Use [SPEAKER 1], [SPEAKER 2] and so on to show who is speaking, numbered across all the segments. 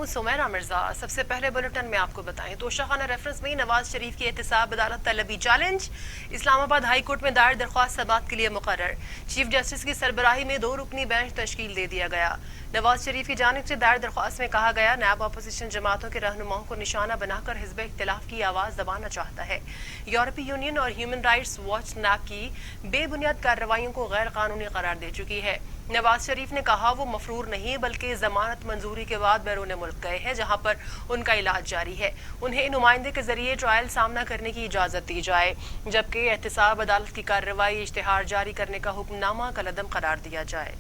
[SPEAKER 1] सुमैरा मिर्जा। सबसे पहले बुलेटिन में आपको बताएं तोशाखाना रेफरेंस में नवाज शरीफ की एहतिसाब अदालत तलबी चैलेंज। इस्लामाबाद हाई कोर्ट में दायर दरख्वास्त समाअत के लिए मुकर्रर। चीफ जस्टिस की सरबराही में 2 रुकनी बेंच तश्कील दे दिया गया। नवाज शरीफ की जानिब से दायर दरख्वास्त में कहा गया नैब अपोजिशन जमातों के रहनुमाओं को निशाना बनाकर हिज़्ब इख्तिलाफ की आवाज़ दबाना चाहता है। यूरोपीय यूनियन और ह्यूमन राइट्स वॉच नैब की बेबुनियाद कार्रवाइयों को गैर कानूनी करार दे चुकी है। नवाज शरीफ ने कहा वो मफरूर नहीं बल्कि जमानत मंजूरी के बाद बैरून मुल्क गए हैं जहां पर उनका इलाज जारी है। उन्हें नुमाइंदे के जरिए ट्रायल सामना करने की इजाजत दी जाए, जबकि एहतिसाब अदालत की कार्रवाई इश्तिहार जारी करने का हुक्मनामा कलअदम करार दिया जाए।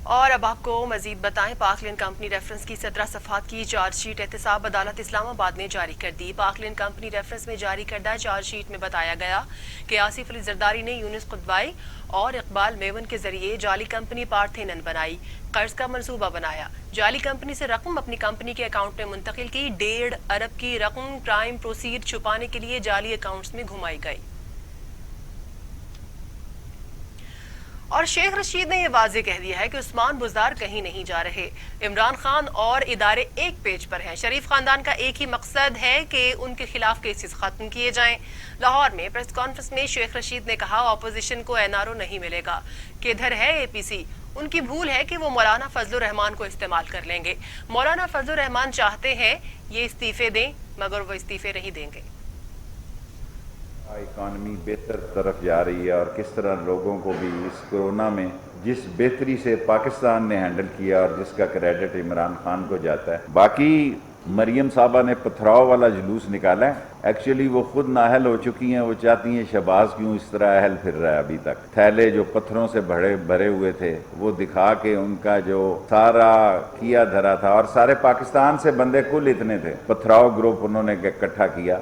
[SPEAKER 1] और अब आपको मजीद बताएं पाकलिन कंपनी रेफरेंस की 17 सफ़हात की चार्जशीट एहतिसाब अदालत इस्लामाबाद ने जारी कर दी। पाकलिन कंपनी रेफरेंस में जारी करदा चार्जशीट में बताया गया कि आसिफ अली जरदारी ने यूनुस कुतवाई और इकबाल मेवन के जरिए जाली कंपनी पार्थेनन बनाई, कर्ज का मंसूबा बनाया, जाली कंपनी से रकम अपनी कंपनी के अकाउंट में मुंतकिल की, 1.5 अरब की रकम क्राइम प्रोसीड छुपाने के लिए जाली अकाउंट्स में घुमाई गई। और शेख रशीद ने यह वाजे कह दिया है कि उस्मान बुज़दार कहीं नहीं जा रहे। इमरान खान और इदारे एक पेज पर हैं। शरीफ खानदान का एक ही मकसद है कि उनके खिलाफ केसेस खत्म किए जाएं। लाहौर में प्रेस कॉन्फ्रेंस में शेख रशीद ने कहा ऑपोजिशन को एनआरओ नहीं मिलेगा, किधर है एपीसी। उनकी भूल है कि वो मौलाना फजलुर रहमान को इस्तेमाल कर लेंगे। मौलाना फजलुर रहमान चाहते हैं ये इस्तीफे दें मगर वो इस्तीफे नहीं देंगे।
[SPEAKER 2] इकॉनमी बेहतर तरफ जा रही है और किस तरह लोगों को भी इस कोरोना में जिस बेहतरी से पाकिस्तान ने हैंडल किया और जिसका क्रेडिट इमरान खान को जाता है। बाकी मरियम साहबा ने पथराव वाला जुलूस निकाला है। एक्चुअली वो खुद नाअहल हो चुकी हैं। वो चाहती हैं शहबाज क्यों इस तरह अहल फिर रहा है। अभी तक थैले जो पत्थरों से भरे हुए थे वो दिखा के उनका जो सारा किया धरा था, और सारे पाकिस्तान से बंदे कुल इतने थे, पथराव ग्रुप उन्होंने इकट्ठा किया।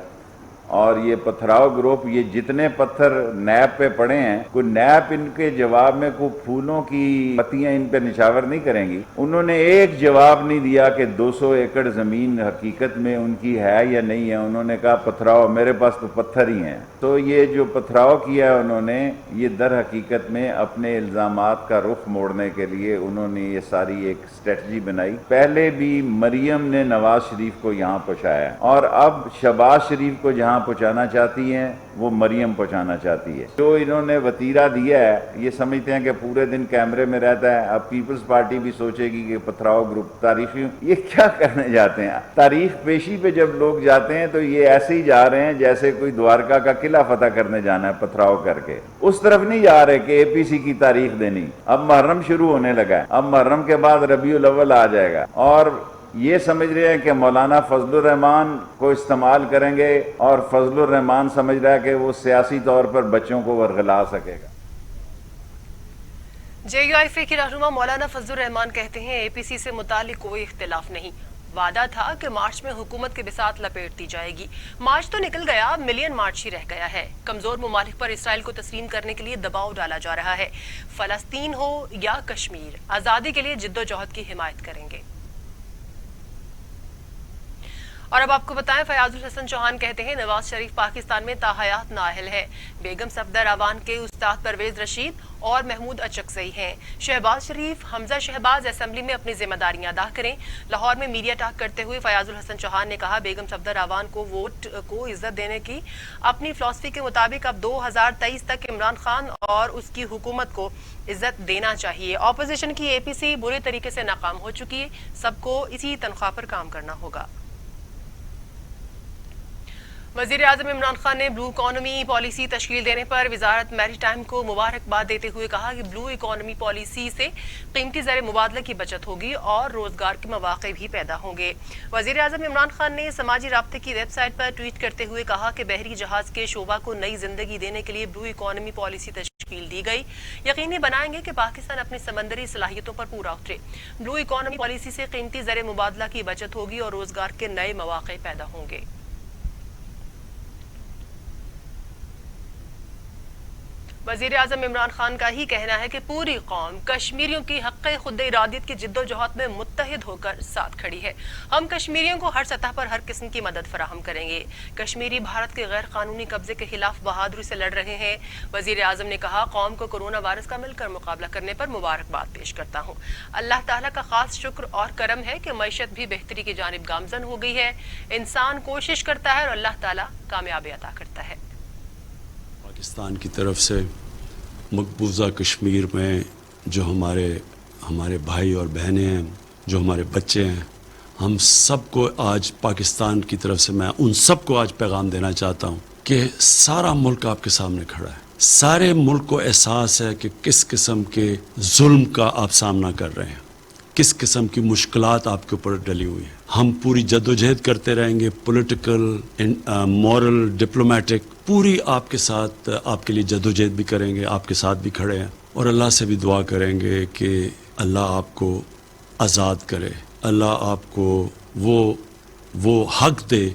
[SPEAKER 2] और ये पथराव ग्रुप ये जितने पत्थर नैब पे पड़े हैं, कोई नैब इनके जवाब में कोई फूलों की पत्तियां इन पे निछावर नहीं करेंगी। उन्होंने एक जवाब नहीं दिया कि 200 एकड़ जमीन हकीकत में उनकी है या नहीं है। उन्होंने कहा पथराव, मेरे पास तो पत्थर ही हैं। तो ये जो पथराव किया है उन्होंने, ये दर हकीकत में अपने इल्जामात का रुख मोड़ने के लिए उन्होंने ये सारी एक स्ट्रेटजी बनाई। पहले भी मरियम ने नवाज शरीफ को यहाँ पहुंचाया और अब शहबाज शरीफ को जहाँ पहुंचाना चाहती हैं वो मरियम पहुंचाना चाहती है। जो इन्होंने वतीरा दिया है ये समझते हैं कि पूरे दिन कैमरे में रहता है। अब पीपल्स पार्टी भी सोचेगी कि पथराव ग्रुप तारीखी, ये क्या करने जाते हैं। तारीख पेशी पे जब लोग जाते हैं तो ये ऐसे ही जा रहे हैं जैसे कोई द्वारका का किला फतह करने जाना है पथराव करके। उस तरफ नहीं जा रहे कि एपीसी की तारीख देनी। अब मुहर्रम शुरू होने लगा है, अब मुहर्रम के बाद रबीउल अव्वल आ जाएगा और ये समझ रहे हैं कि मौलाना फजलुर रहमान को इस्तेमाल करेंगे और फजलुर रहमान समझ रहा है कि वो सियासी तौर पर बच्चों को वरगला सकेगा।
[SPEAKER 1] जेयूआईफे के रहनुमा मौलाना फजलुर रहमान कहते हैं एपीसी से मुतालिक कोई इख्तिलाफ नहीं। वादा था कि मार्च में हुकूमत के बिसात लपेट दी जाएगी। मार्च तो निकल गया, मिलियन मार्च ही रह गया है। कमजोर मुमालिक पर इसराइल को तस्लीम करने के लिए दबाव डाला जा रहा है। फलस्तीन हो या कश्मीर, आजादी के लिए जिद्दोजहद की हिमायत करेंगे। और अब आपको बताएं फयाजुल हसन चौहान कहते हैं नवाज शरीफ पाकिस्तान में ताहयात नाअहल है। बेगम सफदर अवान के उस्ताद परवेज रशीद और महमूद अचकजई हैं। शहबाज शरीफ, हमजा शहबाज असेंबली में अपनी जिम्मेदारियां अदा करें। लाहौर में मीडिया टॉक करते हुए फयाजुल हसन चौहान ने कहा बेगम सफदर अवान को वोट को इज्जत देने की अपनी फिलॉसफी के मुताबिक अब 2023 तक इमरान खान और उसकी हुकूमत को इज्जत देना चाहिए। ऑपोजिशन की एपीसी बुरे तरीके से नाकाम हो चुकी है, सबको इसी तनख्वाह पर काम करना होगा। वजीर आजम इमरान खान ने ब्लू इकॉनमी पॉलिसी तश्कील देने पर वजारत मैरीटाइम को मुबारकबाद देते हुए कहा कि ब्लू इकॉनमी पॉलिसी से कीमती ज़र मुबादला की बचत होगी और रोजगार के मौके भी पैदा होंगे। वजीर आजम इमरान खान ने समाजी राब्ते की वेबसाइट पर ट्वीट करते हुए कहा कि बहरी जहाज के शोबा को नई जिंदगी देने के लिए ब्लू इकॉनमी पॉलिसी तश्कील दी गई। यकीनी बनाएंगे कि पाकिस्तान अपनी समंदरी सलाहियतों पर पूरा उतरे। ब्लू इकॉनमी पॉलिसी से कीमती ज़र मुबादला की बचत होगी और रोजगार के नए मौके पैदा होंगे। وزیر اعظم عمران خان کا ہی کہنا ہے کہ پوری قوم کشمیریوں کی حق خود ارادیت کی جد و جہد میں متحد ہو کر ساتھ کھڑی ہے. ہم کشمیریوں کو ہر سطح پر ہر قسم کی مدد فراہم کریں گے. کشمیری بھارت کے غیر قانونی قبضے کے خلاف بہادری سے لڑ رہے ہیں. وزیر اعظم نے کہا قوم کو کورونا وائرس کا مل کر مقابلہ کرنے پر مبارکباد پیش کرتا ہوں. اللہ تعالیٰ کا خاص شکر اور کرم ہے کہ معیشت بھی بہتری کی جانب گامزن ہو گئی ہے. انسان کوشش کرتا ہے اور اللہ تعالیٰ کامیابی عطا کرتا ہے.
[SPEAKER 3] پاکستان کی طرف سے مقبوضہ کشمیر میں جو ہمارے بھائی اور بہنیں ہیں، جو ہمارے بچے ہیں، ہم سب کو آج پاکستان کی طرف سے میں ان سب کو آج پیغام دینا چاہتا ہوں کہ سارا ملک آپ کے سامنے کھڑا ہے. سارے ملک کو احساس ہے کہ کس قسم کے ظلم کا آپ سامنا کر رہے ہیں، کس قسم کی مشکلات آپ کے اوپر ڈلی ہوئی ہیں. ہم پوری جدوجہد کرتے رہیں گے، پولیٹیکل، مورل، ڈپلومیٹک، پوری آپ کے ساتھ آپ کے لیے جدوجہد بھی کریں گے، آپ کے ساتھ بھی کھڑے ہیں. اور اللہ سے بھی دعا کریں گے کہ اللہ آپ کو آزاد کرے، اللہ آپ کو وہ حق دے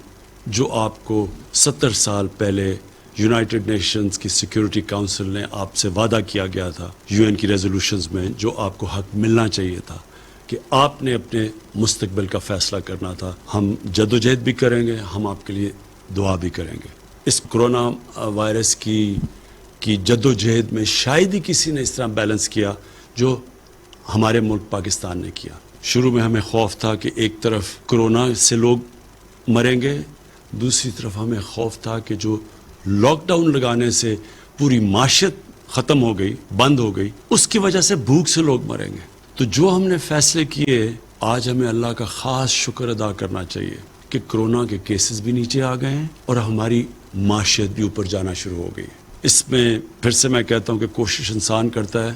[SPEAKER 3] جو آپ کو 70 سال پہلے یونائٹڈ نیشنز کی سیکیورٹی کونسل نے آپ سے وعدہ کیا گیا تھا، UN کی ریزولوشنز میں جو آپ کو حق ملنا چاہیے تھا کہ آپ نے اپنے مستقبل کا فیصلہ کرنا تھا. ہم جدوجہد بھی کریں گے، ہم آپ کے لیے دعا بھی کریں گے. اس کرونا وائرس کی جدوجہد میں شاید ہی کسی نے اس طرح بیلنس کیا جو ہمارے ملک پاکستان نے کیا. شروع میں ہمیں خوف تھا کہ ایک طرف کرونا سے لوگ مریں گے، دوسری طرف ہمیں خوف تھا کہ جو لاک ڈاؤن لگانے سے پوری معیشت ختم ہو گئی، بند ہو گئی، اس کی وجہ سے بھوک سے لوگ مریں گے. تو جو ہم نے فیصلے کیے، آج ہمیں اللہ کا خاص شکر ادا کرنا چاہیے کہ کرونا کے کیسز بھی نیچے آ گئے ہیں اور ہماری معیشت بھی اوپر جانا شروع ہو گئی. اس میں پھر سے میں کہتا ہوں کہ کوشش انسان کرتا ہے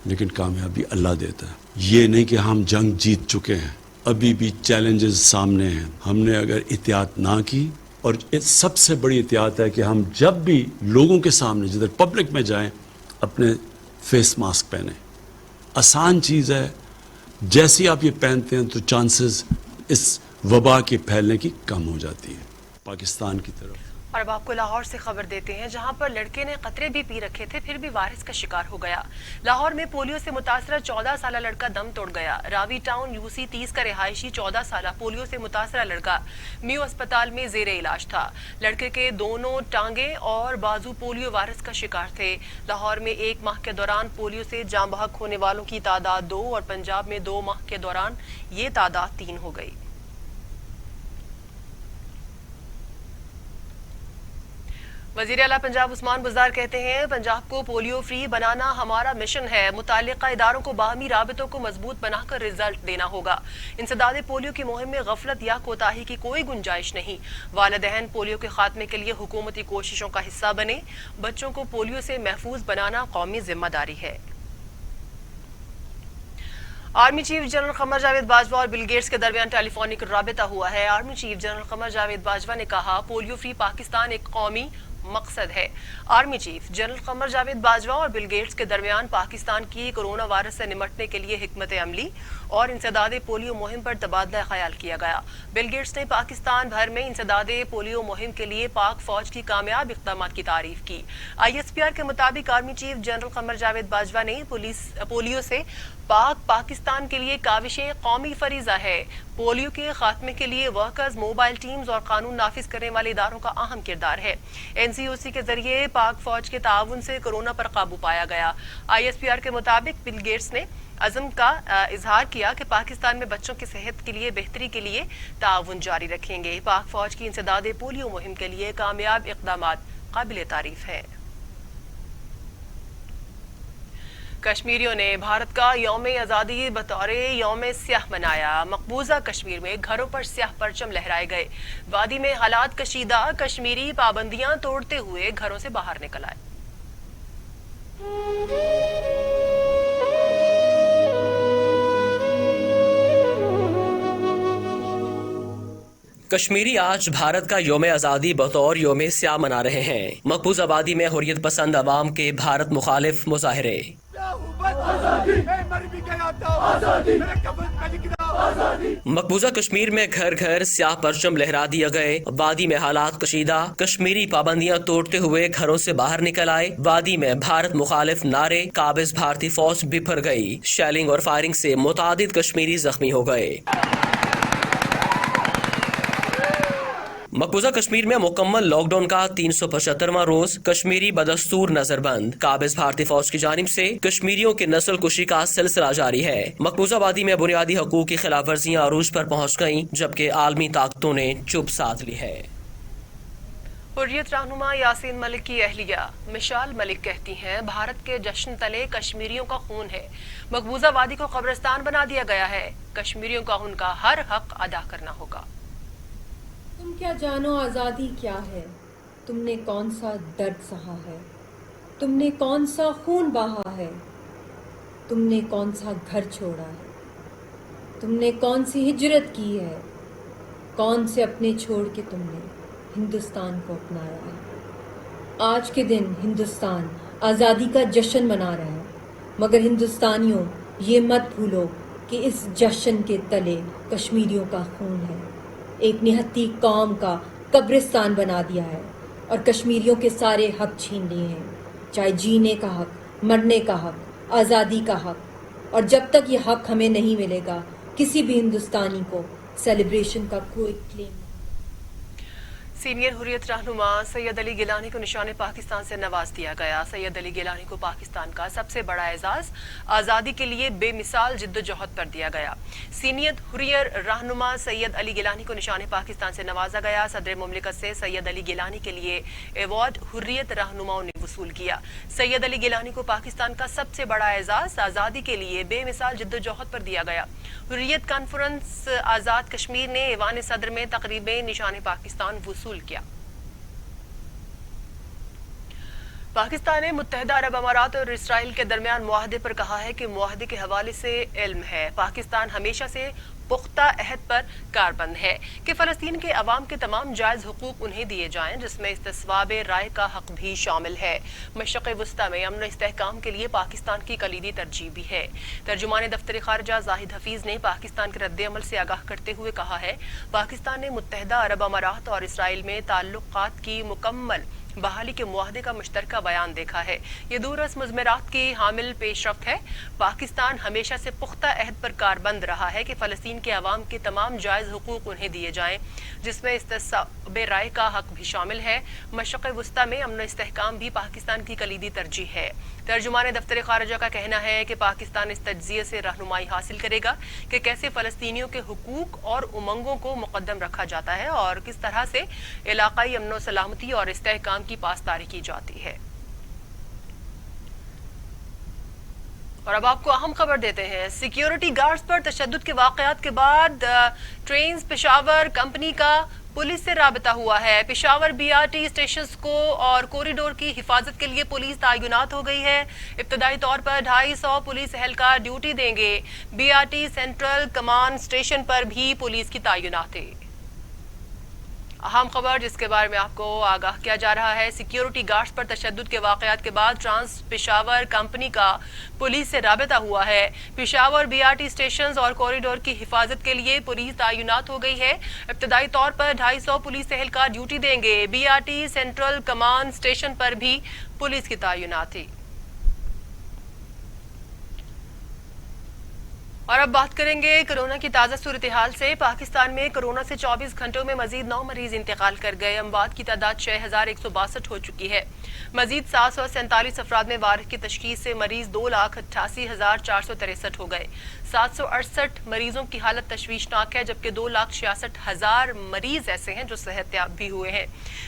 [SPEAKER 3] لیکن کامیابی اللہ دیتا ہے. یہ نہیں کہ ہم جنگ جیت چکے ہیں، ابھی بھی چیلنجز سامنے ہیں. ہم نے اگر احتیاط نہ کی، اور سب سے بڑی احتیاط ہے کہ ہم جب بھی لوگوں کے سامنے جدھر پبلک میں جائیں اپنے فیس ماسک پہنیں. آسان چیز ہے، جیسی آپ یہ پہنتے ہیں تو چانسز اس وبا کے پھیلنے کی کم ہو جاتی ہے. پاکستان کی طرف
[SPEAKER 1] اور اب آپ کو لاہور سے خبر دیتے ہیں، جہاں پر لڑکے نے قطرے بھی پی رکھے تھے پھر بھی وائرس کا شکار ہو گیا. لاہور میں پولیو سے متاثرہ 14 سالہ لڑکا دم توڑ گیا. راوی ٹاؤن UC 30 کا رہائشی 14 سالہ پولیو سے متاثرہ لڑکا میو اسپتال میں زیر علاج تھا. لڑکے کے دونوں ٹانگیں اور بازو پولیو وائرس کا شکار تھے. لاہور میں 1 ماہ کے دوران پولیو سے جاں بحق ہونے والوں کی تعداد 2 اور پنجاب میں 2 ماہ کے دوران یہ تعداد 3 ہو گئی. وزیر اعلیٰ پنجاب عثمان بزدار کہتے ہیں پنجاب کو پولیو فری بنانا ہمارا مشن ہے. متعلقہ اداروں کو باہمی رابطوں کو مضبوط بنا کر رزلٹ دینا ہوگا. انسداد پولیو کی مہم میں غفلت یا کوتاہی کی کوئی گنجائش نہیں. والدین پولیو کے خاتمے کے لیے حکومتی کوششوں کا حصہ بنے. بچوں کو پولیو سے محفوظ بنانا قومی ذمہ داری ہے. Army chief general Qamar Javed Bajwa اور بل گیٹس کے درمیان ٹیلی فونک رابطہ ہوا ہے. Army chief general Qamar Javed Bajwa نے کہا پولیو فری پاکستان ایک قومی مقصد ہے. Army chief general Qamar Javed Bajwa اور بل گیٹس کے درمیان پاکستان کی کورونا وائرس سے نمٹنے کے لیے حکمت عملی اور انسداد پولیو مہم پر تبادلہ خیال کیا گیا. بل گیٹس نے پاکستان بھر میں انسداد پولیو مہم کے لیے پاک فوج کی کامیاب اقدامات کی تعریف کی. ISPR کے مطابق army chief general Qamar Javed Bajwa نے پولیو سے پاکستان کے لیے کاوش قومی فریضہ ہے. پولیو کے خاتمے کے لیے ورکرز، موبائل ٹیمز اور قانون نافذ کرنے والے اداروں کا اہم کردار ہے. NCOC کے ذریعے پاک فوج کے تعاون سے کورونا پر قابو پایا گیا. ISPR کے مطابق بل گیٹس نے عزم کا اظہار کیا کہ پاکستان میں بچوں کی صحت کے لیے بہتری کے لیے تعاون جاری رکھیں گے. پاک فوج کی انسداد پولیو مہم کے لیے کامیاب اقدامات قابل تعریف ہیں. کشمیریوں نے بھارت کا یوم آزادی بطور یوم سیاہ منایا. مقبوضہ کشمیر میں گھروں پر سیاہ پرچم لہرائے گئے. وادی میں حالات کشیدہ، کشمیری پابندیاں توڑتے ہوئے گھروں سے باہر نکل آئے.
[SPEAKER 4] کشمیری آج بھارت کا یوم آزادی بطور یوم سیاہ منا رہے ہیں. مقبوض آبادی میں حریت پسند عوام کے بھارت مخالف مظاہرے. मकबूजा कश्मीर में घर घर स्याह परचम लहरा दिए गए। वादी में हालात कशीदा, कश्मीरी पाबंदियां तोड़ते हुए घरों से बाहर निकल आए। वादी में भारत मुखालिफ नारे, काबिज भारतीय फौज बिफर गई। शेलिंग और फायरिंग से मुतादिद कश्मीरी जख्मी हो गए। मकबूजा कश्मीर में मुकम्मल लॉकडाउन का 375वां रोज, कश्मीरी बदस्तूर नजरबंद। काबिज भारतीय फौज की जानिब से कश्मीरियों की नस्ल कुशी का सिलसिला जारी है। मकबूजा वादी में बुनियादी हकूक की खिलाफ वर्जियां अरूज पर पहुंच गईं, जबकि आलमी ताकतों ने चुप साध ली है।
[SPEAKER 1] हुर्रियत रहनुमा यासीन मलिक की अहलिया मिशाल मलिक कहती हैं, भारत के जश्न तले कश्मीरियों का खून है। मकबूजा वादी को कब्रिस्तान बना दिया गया है। कश्मीरियों का उनका हर हक अदा करना होगा।
[SPEAKER 5] तुम क्या जानो आज़ादी क्या है, तुमने कौन सा दर्द सहा है, तुमने कौन सा खून बहा है, तुमने कौन सा घर छोड़ा है, तुमने कौन सी हिजरत की है, कौन से अपने छोड़ के तुमने हिंदुस्तान को अपनाया है। आज के दिन हिंदुस्तान आज़ादी का जश्न मना रहा है, मगर हिंदुस्तानियों ये मत भूलो कि इस जश्न के तले कश्मीरियों का खून है। एक निहत्ती कौम का कब्रिस्तान बना दिया है और कश्मीरियों के सारे हक छीन लिए हैं, चाहे जीने का हक, मरने का हक, आज़ादी का हक। और जब तक ये हक हमें नहीं मिलेगा, किसी भी हिंदुस्तानी को सेलिब्रेशन का कोई क्लेम।
[SPEAKER 1] सीनियर हुर्रियत रहनुमा सैयद अली गिलानी को निशाने पाकिस्तान से नवाज दिया गया। सैयद अली गिलानी को पाकिस्तान का सबसे बड़ा एजाज आज़ादी के लिए बेमिसाल जिद्दोजहद पर दिया गया। सीनियर हुर्रियत रहनुमा सैयद अली गिलानी को निशाने पाकिस्तान से नवाजा गया। सदर मुमलिकत से सैयद अली गिलानी के लिए अवार्ड हुर्रियत रहनुमाओं ने वसूल किया। सैयद अली गिलानी को पाकिस्तान का सबसे बड़ा एजाज आज़ादी के लिए बेमिसाल जिद्दोजहद पर दिया गया। हुर्रियत कॉन्फ्रेंस आज़ाद कश्मीर ने ऐवान सदर में तकरीबें निशाने पाकिस्तान वसूल किया। पाकिस्तान ने मुत्तहिदा अरब अमारात और इसराइल के दरमियान मुआहदे पर कहा है कि मुआहदे के हवाले से इल्म है। पाकिस्तान हमेशा से पुख्ता अहद पर कारबंद है कि फलस्तीन के अवाम के तमाम जायज हुकूक उन्हें दिए जाएं, जिसमें इस्तिस्वाब राय का हक भी शामिल है। मशरक़ वस्ता में अमन इस्तेहकाम के लिए पाकिस्तान की कलीदी तरजीह भी है। तर्जुमान दफ्तर खारजा जाहिद हफीज ने पाकिस्तान के रद्द अमल से आगाह करते हुए कहा है, पाकिस्तान ने मुत्तहिदा अरब अमारात और इसराइल में ताल्लुकात की मुकम्मल बहाली के मुआहदे का मुश्तरका बयान देखा है। ये दूरस मुज़मरात की हामिल पेशरफ्त है। पाकिस्तान हमेशा से पुख्ता अहद पर कारबंद रहा है कि फ़लस्तीन के अवाम के तमाम जायज़ हुकूक उन्हें दिए जाएं, जिसमें इस्तिस्वाब राय का हक भी शामिल है। मशरक़ वस्ता में अमन इस्तेहकाम भी पाकिस्तान की कलीदी तरजीह है। तर्जुमान दफ्तर खारजा का कहना है कि पाकिस्तान इस तज्ज़िये से रहनुमाई हासिल करेगा कि कैसे फ़लस्तीनियों के हुकूक और उमंगों को मुक़द्दम रखा जाता है और किस तरह से इलाक़ाई अमन सलामती और इस्तेहकाम की पासदारी की जाती है। और अब आपको अहम खबर देते हैं। सिक्योरिटी गार्ड्स पर तशद्दुद के वाक़यात के बाद ट्रेन्स पेशावर कंपनी का पुलिस से राबता हुआ है। पेशावर बीआरटी स्टेशन को और कॉरिडोर की हिफाजत के लिए पुलिस तैनात हो गई है। इब्तदाई तौर पर 250 पुलिस एहलकार ड्यूटी देंगे। बीआरटी सेंट्रल कमांड स्टेशन पर भी पुलिस की तैनाती। अहम खबर जिसके बारे में आपको आगाह किया जा रहा है, सिक्योरिटी गार्ड्स पर तशद्दुद के वाक़यात के बाद ट्रांस पेशावर कंपनी का पुलिस से राबता हुआ है। पेशावर बीआरटी स्टेशन और कॉरिडोर की हिफाजत के लिए पुलिस तैनात हो गई है। इब्तदाई तौर पर 250 पुलिस एहलकार ड्यूटी देंगे। बीआरटी सेंट्रल कमांड स्टेशन पर भी पुलिस की तैनाती। और अब बात करेंगे कोरोना की ताज़ा सूरत हाल से। पाकिस्तान में कोरोना से 24 घंटों में मजीद 9 मरीज इंतकाल कर गए। अमवात की तादाद 6162 हो चुकी है। मजीद 747 अफराद में वारिस की तशखीस से मरीज 2,88,463 हो गए। 768 मरीजों की हालत तशवीशनाक है, जबकि 2,66,000 मरीज ऐसे हैं जो सेहतयाब भी हुए हैं।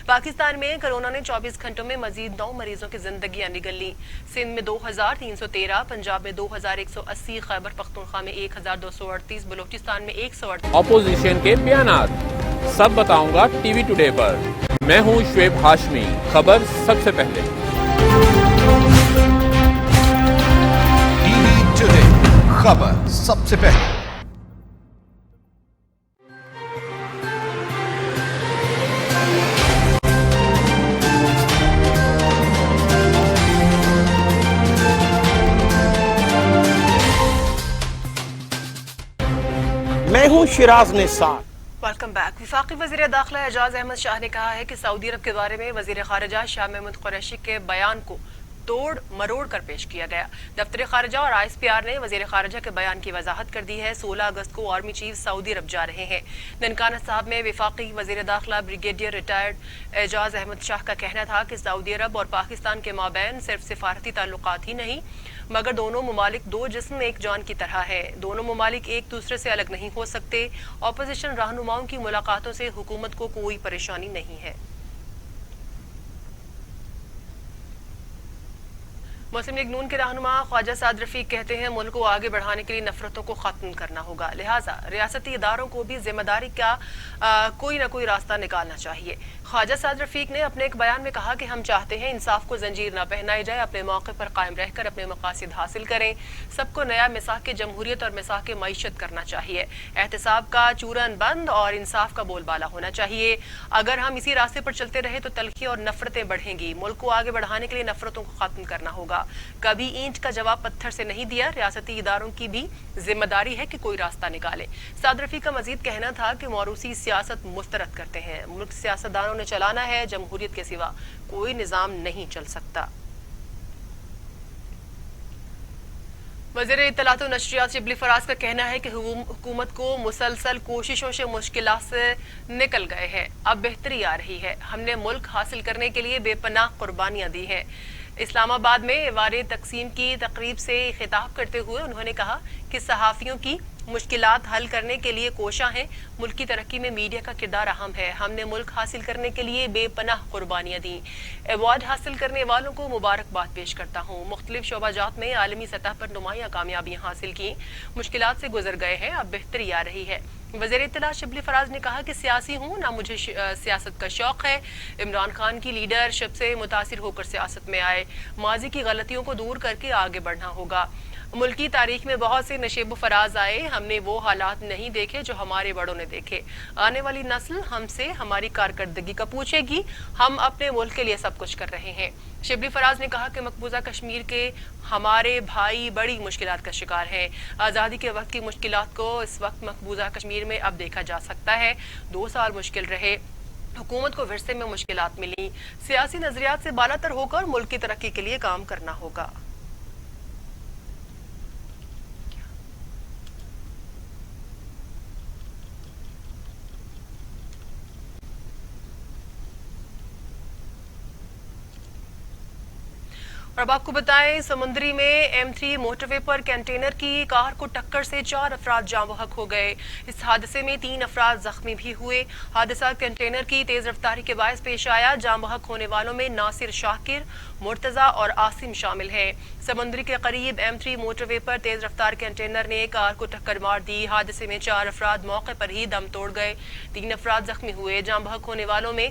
[SPEAKER 1] पाकिस्तान में कोरोना ने 24 घंटों में मजीद 9 मरीजों की जिंदगियां निगल ली। सिंध में 2,313, पंजाब में 2,180, खैबर पख्तूनख्वा में 1,238, बलूचिस्तान में 138।
[SPEAKER 6] ऑपोजिशन के बयानात सब बताऊंगा टीवी टुडे पर। मैं हूं शुएब हाशमी। खबर सबसे पहले।
[SPEAKER 7] टीवी टुडे खबर सबसे पहले।
[SPEAKER 8] मैं हूं शिराज निसार।
[SPEAKER 1] Welcome back. वफाकी वज़ीर दाखिला एजाज अहमद शाह ने कहा है कि सऊदी अरब के बारे में वज़ीर खारिजा शाह महमूद कुरैशी के बयान को तोड़ मरोड़ कर पेश किया गया। दफ्तर खारिजा और ISPR ने वज़ीर खारिजा के बयान की वजाहत कर दी है। 16 अगस्त को आर्मी चीफ सऊदी अरब जा रहे हैं। ननकाना साहब में वफाकी वज़ीर दाखिला ब्रिगेडियर रिटायर्ड एजाज अहमद शाह का कहना था कि सऊदी अरब और पाकिस्तान के माबैन सिर्फ सिफारती ताल्लुकात ही नहीं मगर दोनों ममालिक दो जिस्म एक जान की तरह है। दोनों ममालिक एक दूसरे से अलग नहीं हो सकते। अपोजिशन रहनुमाओं की मुलाकातों से हुकूमत को कोई परेशानी नहीं है। मुस्लिम लीग नून के रहनुमा ख्वाजा साद रफीक कहते हैं मुल्क को आगे बढ़ाने के लिए नफरतों को खत्म करना होगा, लिहाजा रियासती इदारों को भी जिम्मेदारी का कोई ना कोई रास्ता निकालना चाहिए। ख्वाजा साद रफीक ने अपने एक बयान में कहा कि हम चाहते हैं इंसाफ को जंजीर न पहनाई जाए, अपने मौके पर कायम रहकर अपने मकासद हासिल करें। सबको नया मिसाक जमहूरियत और मिसाक मईशत करना चाहिए। एहतसाब का चूरन बंद और इंसाफ का बोलबाला होना चाहिए। अगर हम इसी रास्ते पर चलते रहे तो तलखी और नफरतें बढ़ेंगी। मुल्क को आगे बढ़ाने के लिए नफरतों को खत्म करना होगा। कभी ईंट का जवाब पत्थर से नहीं दिया। रियासती इदारों की भी जिम्मेदारी है कि कोई रास्ता निकाले। साद रफीक का मजीद कहना था कि मौरूसी सियासत मुस्तरद करते हैं। मुल्क सियासतदानों ने चलाना है, जमहूरियत के सिवा कोई निजाम नहीं चल सकता। वज़ीर इत्तलात व नशरियात शिबली फराज का कहना है कि हुकूमत को मुसलसल कोशिशों से मुश्किलात से निकल गए हैं, अब बेहतरी आ रही है। हमने मुल्क हासिल करने के लिए बेपनाह कुर्बानियां दी हैं। इस्लामाबाद में एवारे तकसीम की तकरीब से खिताब करते हुए उन्होंने कहा कि सहाफ़ियों की मुश्किलात हल करने के लिए कोशा हैं। मुल्क की तरक्की में मीडिया का किरदार अहम है। हमने मुल्क हासिल करने के लिए बेपनाह कुर्बानियां दी। अवार्ड हासिल करने वालों को मुबारकबाद पेश करता हूँ। मुख्तलिफ शोबाजात में आलमी सतह पर नुमायां कामयाबियां हासिल की, मुश्किलात से गुजर गए हैं, अब बेहतरी आ रही है। वज़ीर इत्तलात शिबली फराज ने कहा कि सियासी हूँ ना, मुझे सियासत का शौक है। इमरान खान की लीडरशिप से मुतासिर होकर सियासत में आए। माजी की गलतियों को दूर करके आगे बढ़ना होगा। मुल्क की तारीख में बहुत से नशेब फराज आए, हमने वो हालात नहीं देखे जो हमारे बड़ों ने देखे। आने वाली नस्ल हमसे हमारी कारकर्दगी का पूछेगी। हम अपने मुल्क के लिए सब कुछ कर रहे हैं। शिबली फराज ने कहा कि मकबूजा कश्मीर के हमारे भाई बड़ी मुश्किलात का शिकार हैं। आज़ादी के वक्त की मुश्किलात को इस वक्त मकबूजा कश्मीर में अब देखा जा सकता है। 2 साल मुश्किल रहे, हुकूमत को विरसे में मुश्किलात मिली। सियासी नजरियात से बालातर होकर मुल्क की तरक्की के लिए काम करना होगा। और अब आपको बताएं, समुद्री में M3 मोटरवे पर कंटेनर की कार को टक्कर से 4 अफराद जाँ बहक हो गए। इस हादसे में 3 अफराद जख्मी भी हुए। हादसा कंटेनर की तेज रफ्तारी के बायस पेश आया। जाँ बहक होने वालों में नासिर, शाकिर, मुर्तजा और आसिम शामिल हैं। समुद्री के करीब M3 मोटरवे पर तेज रफ्तार कंटेनर ने कार को टक्कर मार दी। हादसे में 4 अफराद मौके पर ही दम तोड़ गए। 3 अफराद जख्मी हुए। जाँ बहक होने वालों में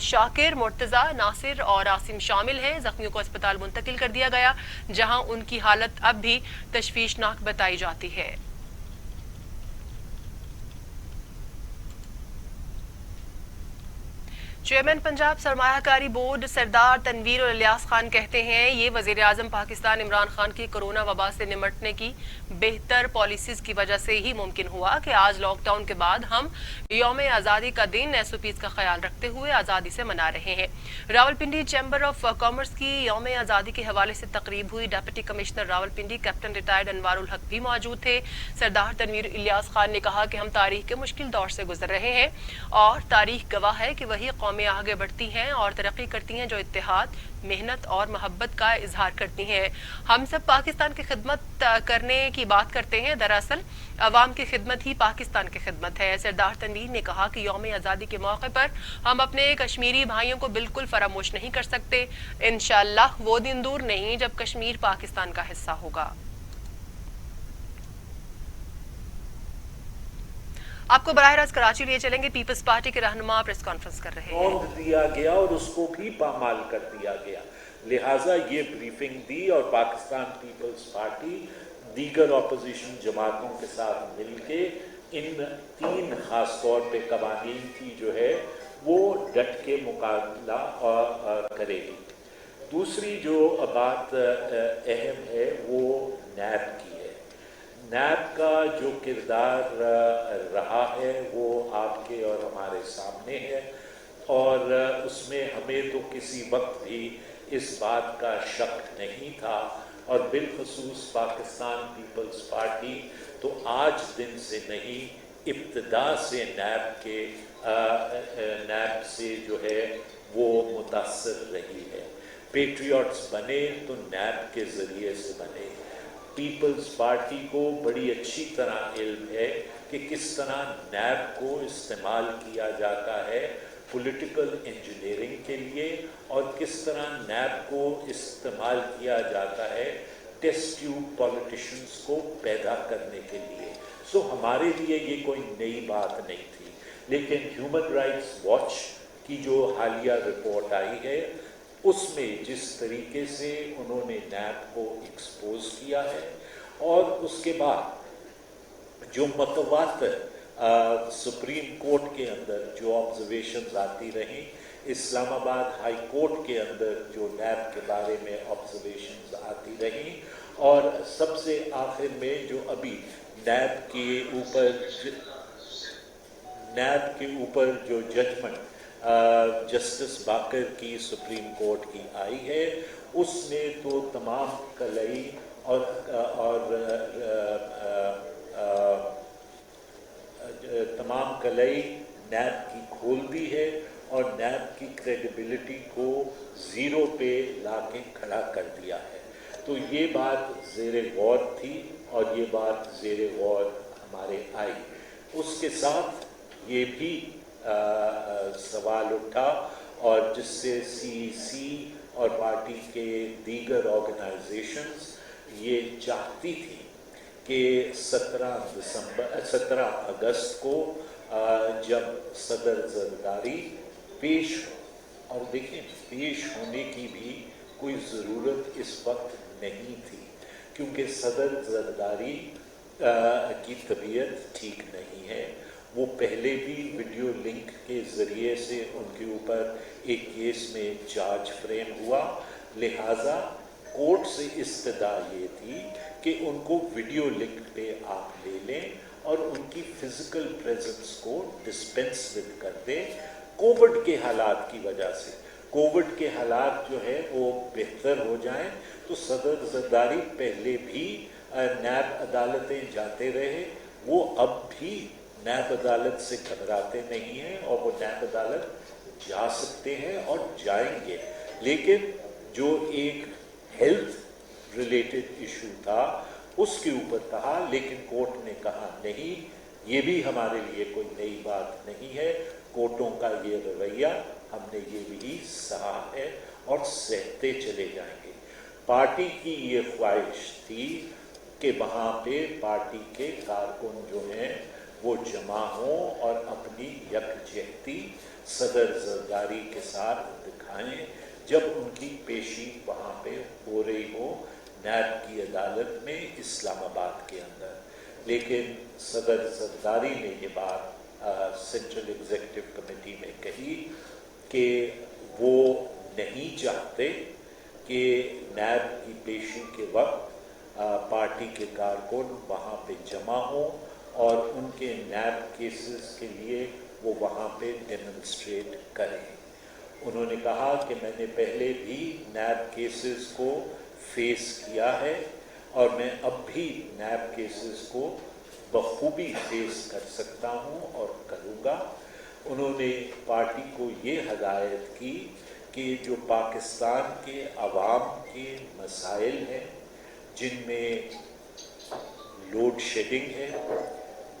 [SPEAKER 1] शाकिर, मुर्तजा, नासिर और आसिम शामिल हैं। जख्मियों को अस्पताल मुंतकिल कर दिया गया, जहां उनकी हालत अब भी तशवीशनाक बताई जाती है। चेयरमैन पंजाब सरमायाकारी बोर्ड सरदार तनवीर और इलियास खान कहते हैं ये वजीर आजम पाकिस्तान इमरान खान की कोरोना वबा से निमटने की बेहतर पॉलिसीज की वजह से ही मुमकिन हुआ कि आज लॉकडाउन के बाद हम यौम आज़ादी का दिन SOPs का ख्याल रखते हुए आज़ादी से मना रहे हैं। रावलपिंडी चैम्बर ऑफ कॉमर्स की यौम आज़ादी के हवाले से तकरीब हुई। Deputy commissioner Rawalpindi captain retired Anwarul हक भी मौजूद थे। सरदार तनवीर इलियास खान ने कहा कि हम तारीख के मुश्किल दौर से गुजर रहे हैं और तारीख गवाह है कि वही कौमें आगे बढ़ती हैं और तरक्की करती हैं जो इत्तेहाद, मेहनत और मोहब्बत का इजहार करती हैं। हम सब पाकिस्तान की खिदमत करने की बात करते हैं, दरअसल अवाम की खिदमत ही पाकिस्तान की खिदमत है। सरदार तनवीर ने कहा कि यौम आज़ादी के मौके पर हम अपने कश्मीरी भाइयों को बिल्कुल फरामोश नहीं कर सकते। इंशाअल्लाह वो दिन दूर नहीं जब कश्मीर पाकिस्तान का हिस्सा होगा। आपको बराह रास्त कराची लिए चलेंगे। पीपल्स पार्टी के रहनुमा प्रेस कॉन्फ्रेंस कर रहे हैं।
[SPEAKER 9] दिया गया और उसको भी पामाल कर दिया गया, लिहाजा ये ब्रीफिंग दी और पाकिस्तान पीपल्स पार्टी दीगर अपोजिशन जमातों के साथ मिलके इन 3 खास तौर पे कवानीन की जो है वो डट के मुकाबला करेगी। दूसरी जो बात अहम है वो नैब की है। नैब का जो किरदार रहा है वो आपके और हमारे सामने है, और उसमें हमें तो किसी वक्त भी इस बात का शक नहीं था, और बिलखसूस पाकिस्तान पीपल्स पार्टी तो आज दिन से नहीं, इब्तिदा से नैब से जो है वो मुतासर रही है। पेट्रियट्स बने तो नैब के ज़रिए से बने। पीपल्स पार्टी को बड़ी अच्छी तरह इल्म है कि किस तरह नैब को इस्तेमाल किया जाता है पॉलिटिकल इंजीनियरिंग के लिए, और किस तरह नैब को इस्तेमाल किया जाता है टेस्ट ट्यूब पॉलिटिशियंस को पैदा करने के लिए। सो हमारे लिए ये कोई नई बात नहीं थी, लेकिन ह्यूमन राइट्स वॉच की जो हालिया रिपोर्ट आई है उसमें जिस तरीके से उन्होंने नैब को एक्सपोज किया है, और उसके बाद जो मतवातर सुप्रीम कोर्ट के अंदर जो ऑब्जर्वेशंस आती रहीं, इस्लामाबाद हाई कोर्ट के अंदर जो नैब के बारे में ऑब्जर्वेशंस आती रहीं, और सबसे आखिर में जो अभी नैब के ऊपर जो जजमेंट जस्टिस बाकर की सुप्रीम कोर्ट की आई है, उसने तो तमाम कलई और तमाम कलई नैब की खोल दी है, और नैब की क्रेडिबिलिटी को ज़ीरो पे लाके खड़ा कर दिया है। तो ये बात ज़ेरे गौर थी, और ये बात ज़ेरे गौर हमारे आई। उसके साथ ये भी सवाल उठा, और जिससे सीईसी और पार्टी के दीगर ऑर्गेनाइजेशंस ये चाहती थी कि 17 अगस्त को जब सदर ज़रदारी पेश हो, और देखें पेश होने की भी कोई ज़रूरत इस वक्त नहीं थी, क्योंकि सदर ज़रदारी की तबीयत ठीक नहीं है। वो पहले भी वीडियो लिंक के ज़रिए से उनके ऊपर एक केस में चार्ज फ्रेम हुआ, लिहाजा कोर्ट से इस्तदा ये थी कि उनको वीडियो लिंक पे आप ले लें और उनकी फिजिकल प्रेजेंस को डिस्पेंस विद कर दें। कोविड के हालात की वजह से, कोविड के हालात जो है वो बेहतर हो जाएं, तो सदर ज़रदारी पहले भी नैब अदालतें जाते रहे, वो अब भी नैब अदालत से घबराते नहीं हैं, और वो नैब अदालत जा सकते हैं और जाएंगे। लेकिन जो एक हेल्थ रिलेटेड इशू था उसके ऊपर कहा, लेकिन कोर्ट ने कहा नहीं, ये भी हमारे लिए कोई नई बात नहीं है, कोर्टों का ये रवैया हमने ये भी सहा है और सहते चले जाएंगे। पार्टी की ये ख्वाहिश थी कि वहाँ पे पार्टी के कारकुन जो हैं वो जमा हों और अपनी यकजहती सदर ज़रदारी के साथ दिखाएं जब उनकी पेशी वहाँ पे हो रही हो नैब की अदालत में इस्लामाबाद के अंदर। लेकिन सदर ज़रदारी ने ये बात सेंट्रल एग्जीक्यूटिव कमेटी में कही कि वो नहीं चाहते कि नैब की पेशी के वक्त पार्टी के कारकुन वहाँ पे जमा हों और उनके नैब केसेस के लिए वो वहाँ पे डेमोन्स्ट्रेट करें। उन्होंने कहा कि मैंने पहले भी नैब केसेस को फेस किया है और मैं अब भी नैब केसेस को बखूबी फेस कर सकता हूँ और करूँगा। उन्होंने पार्टी को ये हदायत की कि जो पाकिस्तान के अवाम के मसाइल हैं, जिनमें लोड शेडिंग है,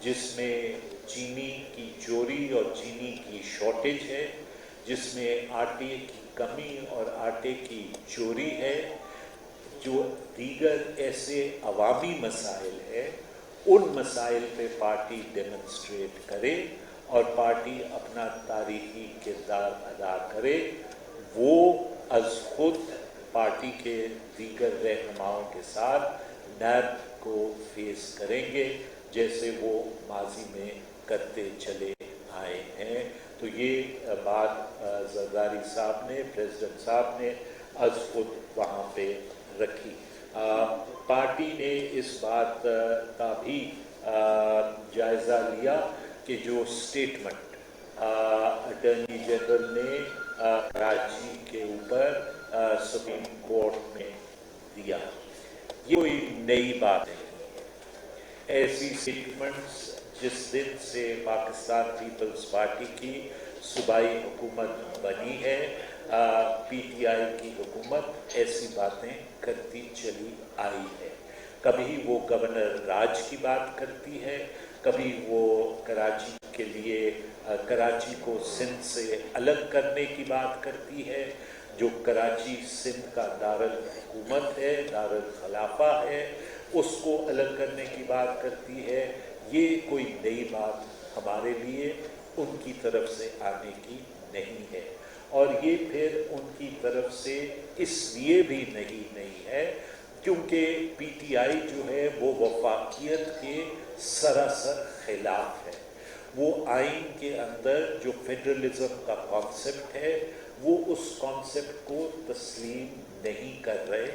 [SPEAKER 9] जिसमें चीनी की चोरी और चीनी की शॉर्टेज है, जिसमें आटे की कमी और आटे की चोरी है, जो दीगर ऐसे अवामी मसाइल हैं, उन मसाइल पे पार्टी डेमोन्स्ट्रेट करे और पार्टी अपना तारीखी किरदार अदा करे। वो अज खुद पार्टी के दीगर रहनुमाओं के साथ नैब को फेस करेंगे जैसे वो माजी में करते चले आए हैं। तो ये बात ज़रदारी साहब ने, प्रेसिडेंट साहब ने अज खुद वहाँ पे रखी। पार्टी ने इस बात का भी जायज़ा लिया कि जो स्टेटमेंट अटॉर्नी जनरल ने कराची के ऊपर सुप्रीम कोर्ट में दिया, ये कोई नई बात है। ऐसी स्टेटमेंट्स जिस दिन से पाकिस्तान पीपल्स पार्टी की सूबाई हुकूमत बनी है, पीटीआई की हुकूमत ऐसी बातें करती चली आई है। कभी वो गवर्नर राज की बात करती है, कभी वो कराची के लिए कराची को सिंध से अलग करने की बात करती है, जो कराची सिंध का दारुल हुकूमत है, दारुल खिलाफा है, उसको अलग करने की बात करती है। ये कोई नई बात हमारे लिए उनकी तरफ से आने की नहीं है, और ये फिर उनकी तरफ से इसलिए भी नहीं है क्योंकि पीटीआई जो है वो वफाकियत के सरासर खिलाफ है। वो आइन के अंदर जो फेडरलिज्म का कॉन्सेप्ट है वो उस कॉन्सेप्ट को तस्लीम नहीं कर रहे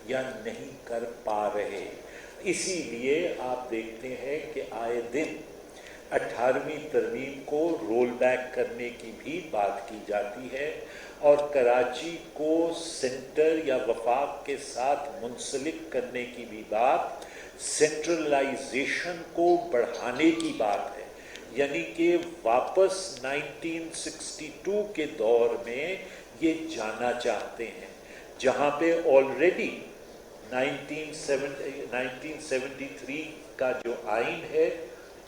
[SPEAKER 9] या नहीं कर पा रहे। इसीलिए आप देखते हैं कि आए दिन 18वीं तरमीम को रोल बैक करने की भी बात की जाती है, और कराची को सेंटर या वफाक के साथ मुंसलिक करने की भी बात, सेंट्रलाइजेशन को बढ़ाने की बात है। यानी कि वापस 1962 के दौर में ये जाना चाहते हैं, जहाँ पे ऑलरेडी 1973 का जो आइन है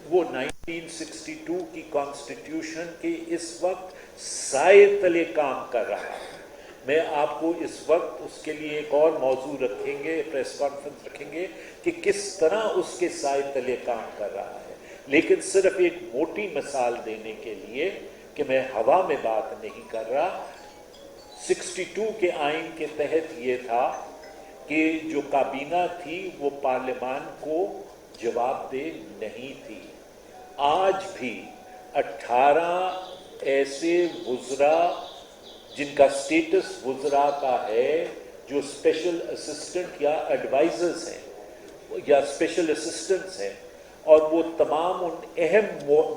[SPEAKER 9] वो 1962 की कॉन्स्टिट्यूशन के इस वक्त साए तले काम कर रहा है। मैं आपको इस वक्त उसके लिए एक और मौजू रखेंगे, प्रेस कॉन्फ्रेंस रखेंगे कि किस तरह उसके साए तले काम कर रहा है। लेकिन सिर्फ एक मोटी मिसाल देने के लिए कि मैं हवा में बात नहीं कर रहा, 62 के आइन के तहत ये था कि जो काबीना थी वो पार्लियामान को जवाबदेह नहीं थी। आज भी 18 ऐसे वुज़रा जिनका स्टेटस वुज़रा का है, जो स्पेशल असिस्टेंट या एडवाइजर्स हैं या स्पेशल असिस्टेंट्स हैं, और वो तमाम उन अहम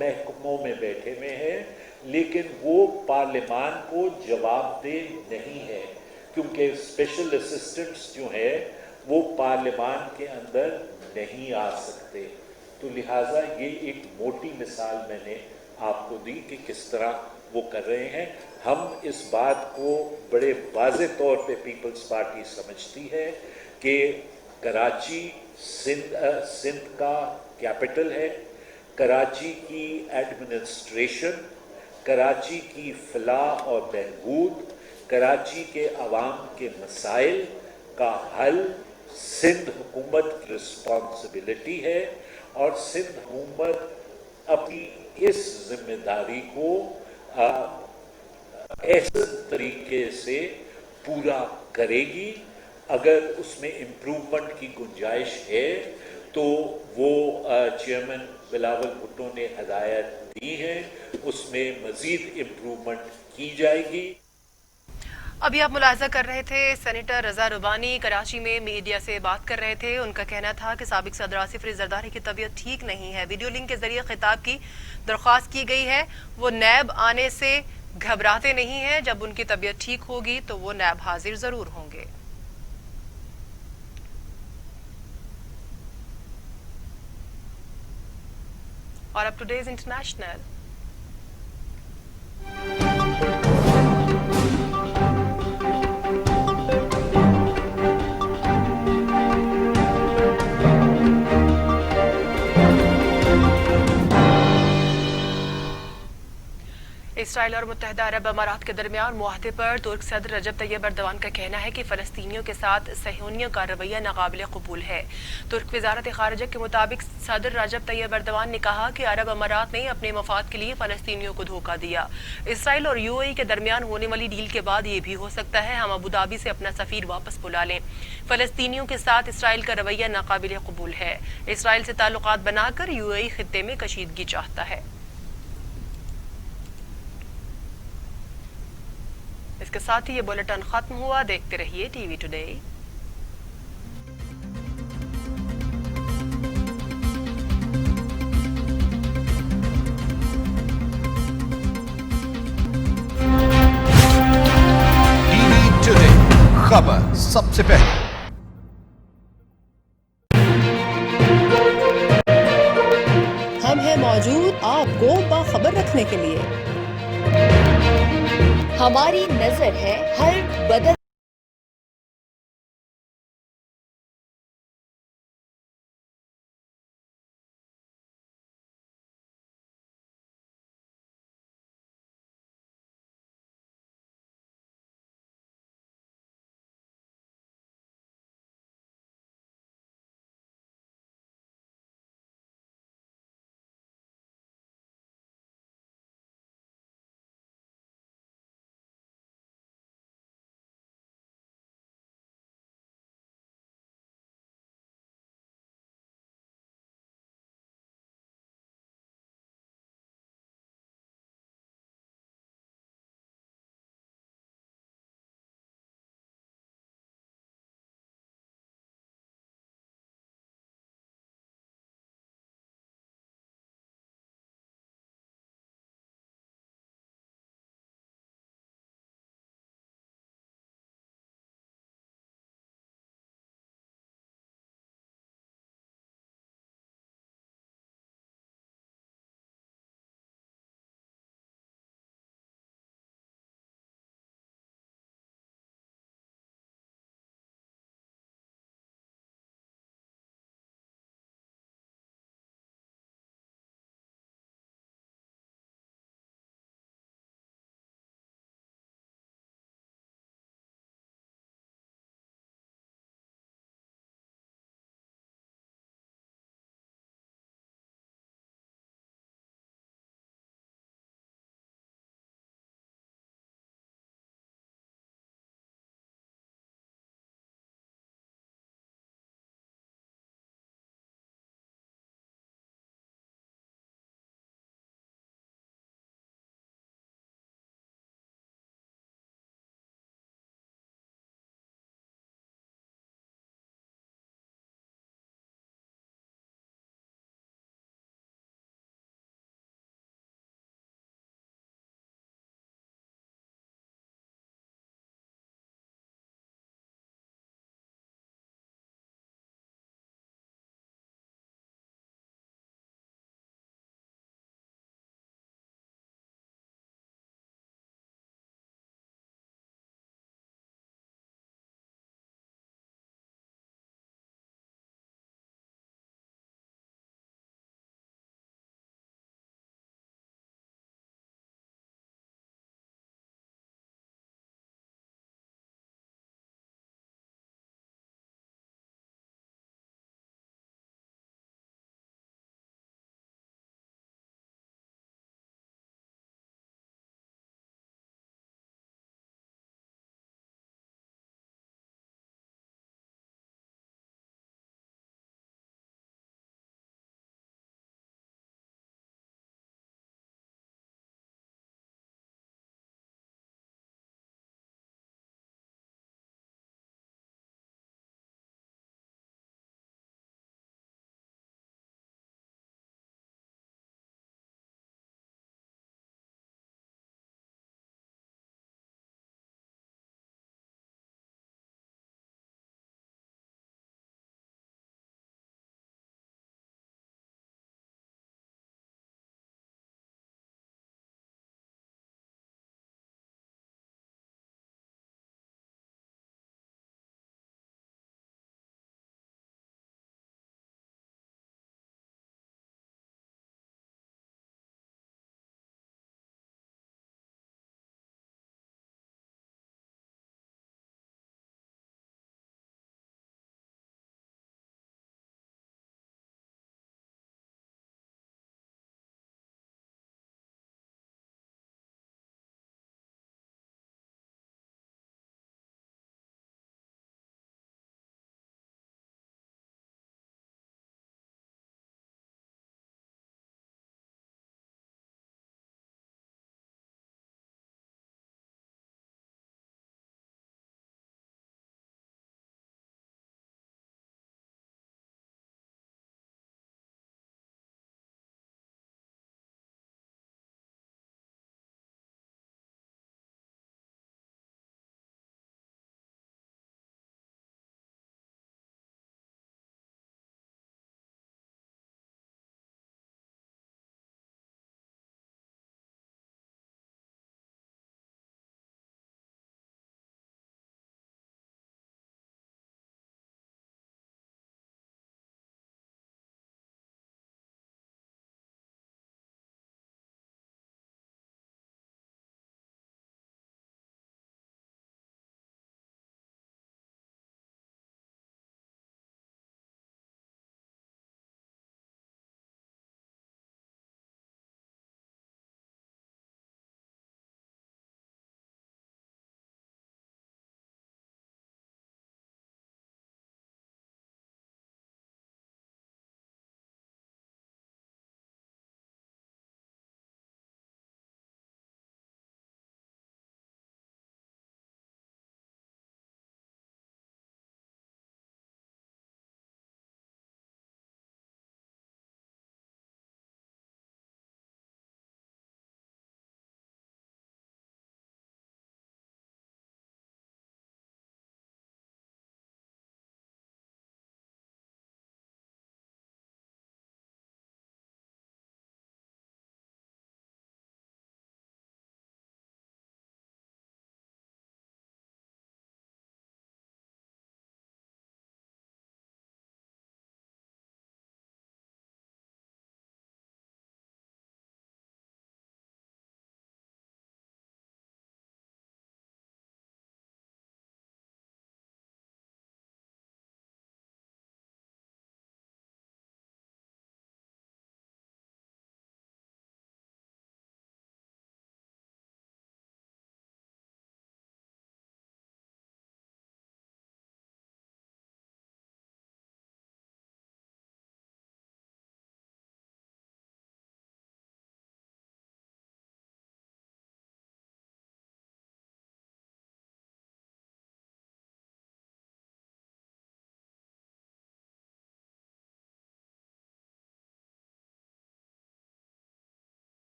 [SPEAKER 9] महकमों में बैठे हुए हैं, लेकिन वो पार्लियामान को जवाबदेह नहीं है, क्योंकि स्पेशल असिस्टेंट्स जो हैं वो पार्लियामान के अंदर नहीं आ सकते। तो लिहाजा ये एक मोटी मिसाल मैंने आपको दी कि किस तरह वो कर रहे हैं। हम इस बात को बड़े वाज़े तौर पे पीपल्स पार्टी समझती है कि कराची सिंध का कैपिटल है, कराची की एडमिनिस्ट्रेशन, कराची की फलाह और बहबूद, कराची के अवाम के मसाइल का हल सिंध हुकूमत की रिस्पॉन्सिबिलिटी है, और सिंध हुकूमत अपनी इस जिम्मेदारी को ऐसे तरीके से पूरा करेगी। अगर उसमें इम्प्रूवमेंट की गुंजाइश है तो वो चेयरमैन बिलावल भुट्टो ने हदायत दी है, उसमें मज़ीद इम्प्रूवमेंट की जाएगी।
[SPEAKER 1] अभी आप मुलाहजा कर रहे थे सेनेटर रजा रुबानी कराची में मीडिया से बात कर रहे थे। उनका कहना था कि साबिक सदर आसिफ अली जरदारी की तबीयत ठीक नहीं है, वीडियो लिंक के जरिए खिताब की दरख्वास्त की गई है। वो नैब आने से घबराते नहीं हैं, जब उनकी तबीयत ठीक होगी तो वो नैब हाजिर जरूर होंगे। और अब टुडेज इंटरनेशनल। इसराइल और मुत्तहिदा अरब अमारात के दरमियान मुआहदे पर तुर्क सदर रजब तैयब एर्दोआन का कहना है कि फलस्तीनियों के साथ सहयोनियों का रवैया नाकाबिल कबूल है। तुर्क वजारत खारिजा के मुताबिक सदर रजब तैयब एर्दोआन ने कहा कि अरब अमारात ने अपने मफाद के लिए फलस्तीनियों को धोखा दिया। इसराइल और यूएई के दरमियान होने वाली डील के बाद ये भी हो सकता है हम अबू धाबी से अपना सफीर वापस बुला लें। फलस्तीनियों के साथ इसराइल का रवैया नाकाबिल कबूल है। इसराइल से ताल्लुकात बनाकर यूएई खित्ते में कशीदगी चाहता है। इसके साथ ही ये बुलेटिन खत्म हुआ। देखते रहिए टीवी टुडे।
[SPEAKER 7] खबर सबसे पहले।
[SPEAKER 8] हम हैं मौजूद आपको बाखबर रखने के लिए।
[SPEAKER 10] हमारी नजर है हर बदल